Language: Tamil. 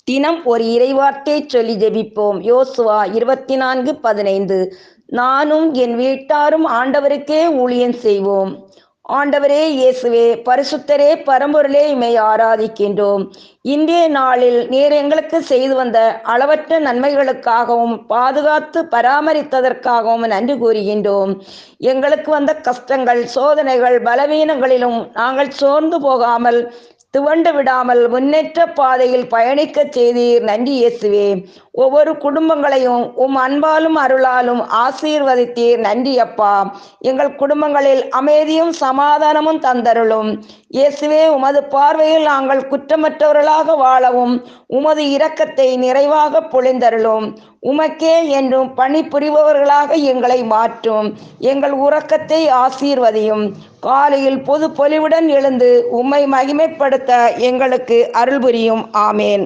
தினம் ஒரு இறைவார்த்தை சொல்லி ஜெபிப்போம். யோசுவா 24:15. நானும் என் வீட்டாரும் ஆண்டவருக்கே ஊழியம் செய்வோம். ஆண்டவரே இயேசுவே, பரிசுத்தரே, பரம்பொருளே, இமை ஆராதிக்கின்றோம். இன்றைய நாளில் நீர் எங்களுக்கு செய்து வந்த அளவற்ற நன்மைகளுக்காகவும் பாதுகாத்து பராமரித்ததற்காகவும் நன்றி கூறுகின்றோம். எங்களுக்கு வந்த கஷ்டங்கள், சோதனைகள், பலவீனங்களிலும் நாங்கள் சோர்ந்து போகாமல் துவண்டு விடாமல் முன்னேற்ற பாதையில் பயணிக்க செய்தீர். நன்றி இயேசுவே. ஒவ்வொரு குடும்பங்களையும் உம் அன்பாலும் அருளாலும் ஆசீர்வதித்தீர். நன்றி அப்பா. எங்கள் குடும்பங்களில் அமைதியும் சமாதானமும் தந்தருளும். இயேசுவே, உமது பார்வையில் நாங்கள் குற்றமற்றவர்களாக வாழவும் உமது இரக்கத்தை நிறைவாக பொழிந்தருளும். உமக்கே என்றும் பணி புரிபவர்களாக எங்களை மாற்றும். எங்கள் உறக்கத்தை ஆசீர்வதியும். காலையில் பொது பொலிவுடன் எழுந்து உம்மை மகிமைப்படுத்த எங்களுக்கு அருள் புரியும். ஆமேன்.